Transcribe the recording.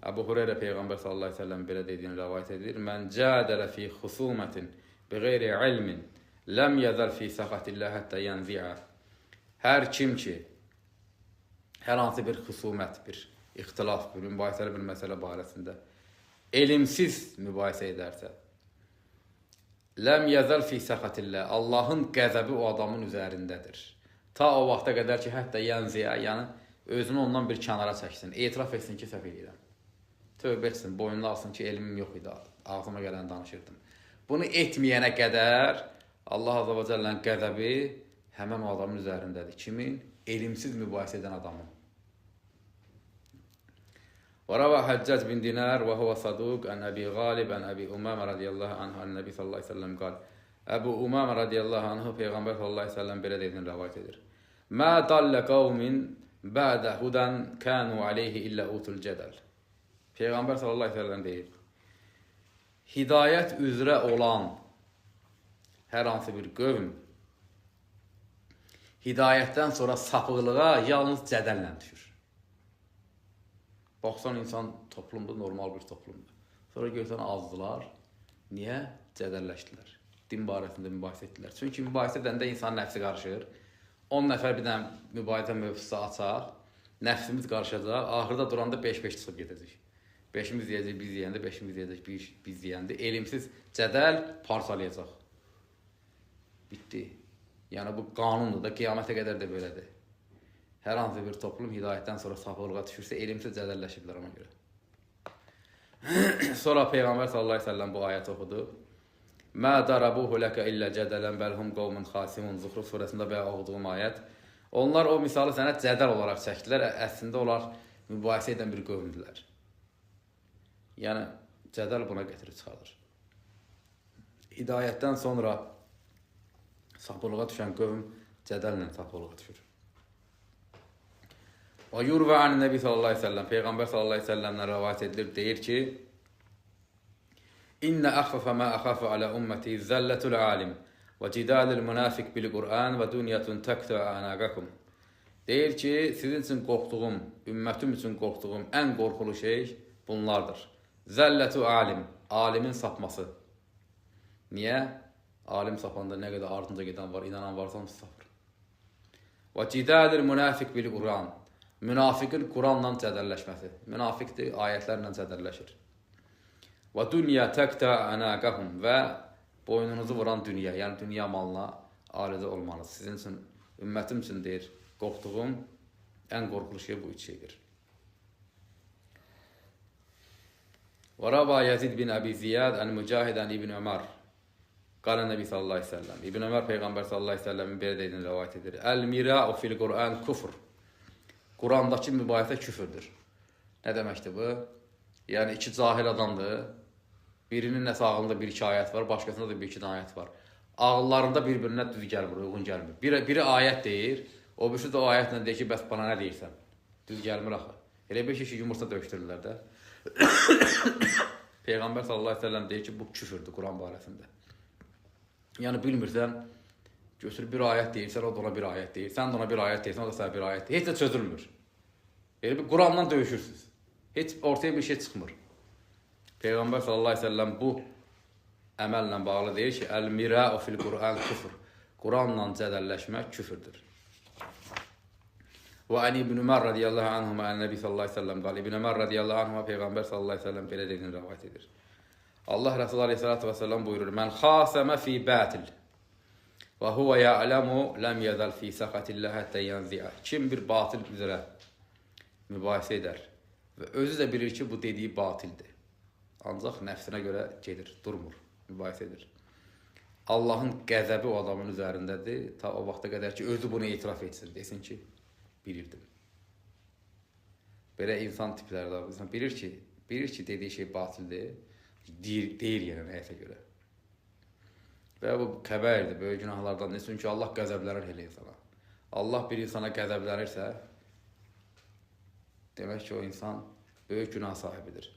Əbu Hüreyrə Peyğəmbər sallallahu əleyhi və səlləm belə dediyini rivayet edir. Mən cədələ fi xusumətin biğeyri ilmin ləm yəzəl fi səxatillah həttə yənzi'a. Hər kim ki, hər hansı bir xusumət, bir ixtilaf, bir mübahisəli bir məsələ barəsində elimsiz mübahisə edərsə, ləm yəzəl fi səxatillah, Allahın qəzəbi o adamın üzərindədir. Ta o vaxta qədər ki, hətta yənzi'a, yəni özünü ondan bir kənara çəksin, etiraf etsin ki, səhv edirəm. Tövbə etsin, boynuna alsın ki, elmim yox idi, ağzıma gələni danışırdım. Bunu etməyənə qədər Allah Azza və Cəllənin qəzəbi həmən o adamın üzərindədir. Kimin? Elimsiz mübahisə edən adamın. Və rəvə Həccac bin Dinar və huvə saduq ən Əbi Qalib ən Əbi Umamə radiyallahu anh ən Nəbi sallallahu aleyhi ve sellem qal. Əbu Umamə radiyallahu anh Peyğəmbər sallallahu aleyhi ve sellem belə dediyini rəvayət edir. Mə dallə qavmin bədə hudən kənu aleyhi illə utul cədəl. Peyğəmbər sallallahu aleyhi ve sellem deyir, hidayət üzrə olan hər hansı bir qövm hidayətdən sonra sapıqlığa yalnız cədəllə düşür. Baxsan insan toplumdur, normal bir toplumdur. Sonra görsən azdılar. Niyə? Cədəlləşdilər. Din barəsində mübahisə etdilər. Çünki mübahisə edəndə insanın nəfsi qarışır. 10 nəfər bir dənə mübahisə mövzusu açaq, nəfsimiz qarışacaq, axırda duranda 5-5 çıxıb gedəcək. 5'imiz deyəcək, biz deyəndə, 5'imiz deyəcək, biz deyəndə, elimsiz cədəl parçalayacaq. Bitti. Yəni bu qanundur da, qiyamətə qədər də belədir. Hər hansı bir toplum hidayətdən sonra sapıqlığa düşürsə, elimsiz cədəlləşirlər ona görə. Sonra Peyğəmbər sallallahu aleyhi ve sellem bu ayəti oxudu. Mə darabuhu ləkə illə cədələn bəlhum qovmun xasimun. Zuhruf surəsində bəyə oxuduğum ayət. Onlar o misalı sənə cədəl olaraq çəkdilər. Əslində onlar mübahisə edən bir qövmdülər. Yəni, cədəl buna gətirib çıxardır. Hidayətdən sonra sapıqlığa düşən qövm cədəllə sapıqlığa düşür. Və yurvə an Nəbi sallallahu aleyhi ve sellem, Peyğəmbər sallallahu aleyhi ve sellemdən rəvayət edilir, deyir ki, İnnə əxfəfə mə əxafə alə ümməti zəllətul alim və cidalil münafiq bil Qur'an və dünyətun təktə ənəqəkum. Deyir ki, sizin üçün qorxduğum, ümmətim üçün qorxduğum ən qorxulu şey bunlardır. Zəllətu alim, alimin sapması. Niyə? Alim sapanda nə qədər ardınca gedən var, inanan varsa hamısı sapır. Və cidalil münafiq bil Qur'an, münafiqin Quranla cədəlləşməsi. Münafiqdir, ayətlərlə cədəlləşir. Və dünya təktə ənəqəhum və boynunuzu vuran dünya, yəni dünya malına alicə olmanız. Sizin üçün, ümmətim üçün deyir, qorxduğum ən qorxulu şey bu üç şeydir. Və rəva Yazid bin Əbi Ziyad ən Mücahidən İbn Ömər qala Nəbi sallallahu aleyhi ve sellem. İbn Ömər Peyğəmbər sallallahu aleyhi ve sellemin belə dediyini rəvayət edir. Əl-mira'u fil Qur'an küfr. Qurandakı mübahisə küfürdür. Nə deməkdir bu? Yəni iki cahil adamdır. Birinin nəsə ağlında bir-iki ayət var, başqasında da bir-iki ayət var. Ağıllarında bir-birinə düz gəlmir, uyğun gəlmir. Biri ayət deyir, o birisi də o ayətlə deyir ki, bəs bana nə deyirsən? Düz gəlmir axı. Elə bir şey yumurta döyüşdürürlər də. Peyğəmbər sallallahu aleyhi ve sellem deyir ki, bu küfürdür Quran barəsində. Yəni bilmirsən, götür bir ayət deyirsən, o da ona bir ayət deyir. Sən də ona bir ayət deyirsən, o da sənə bir ayət deyir. Heç də çözülmür. Elə bir Quranla döyüşürsünüz. Heç ortaya bir şey çıxmır. Peyğəmbər sallallahu aleyhi ve sellem bu əməllə bağlı deyir ki, Əl-mira'u fil Qur'an küfr. Quranla cədəlləşmək küfürdür. Və ən İbn Ömər radiyallahu anhuma ən-Nəbi sallallahu aleyhi ve sellem qal. İbn Ömər radiyallahu anhuma Peyğəmbər sallallahu aleyhi ve sellem belə dediyini rəvayət edir. Allah Resulü aleyhissalatu vesselam buyurur, Mən xasəmə fi bətil və huvə ya'ləmu ləm yəzəl fi səxətillə həttə yənzi'ə. Kim bir batil üzrə mübahisə edər və özü də bilir ki, bu dediyi batildir. Ancaq nəfsinə görə gedir, durmur, mübahisə edir. Allahın qəzəbi o adamın üzərindədir, ta o vaxta qədər ki, özü bunu etiraf etsin, desin ki, bilirdim. Belə insan tipləri də insan bilir ki, dediyi şey batildir, deyir yəni nəyəsə görə. Və bu kəbərdir, böyük günahlardan ne? Çünki Allah qəzəblənir elə insana. Allah bir insana qəzəblənirsə, demək ki, o insan böyük günah sahibidir.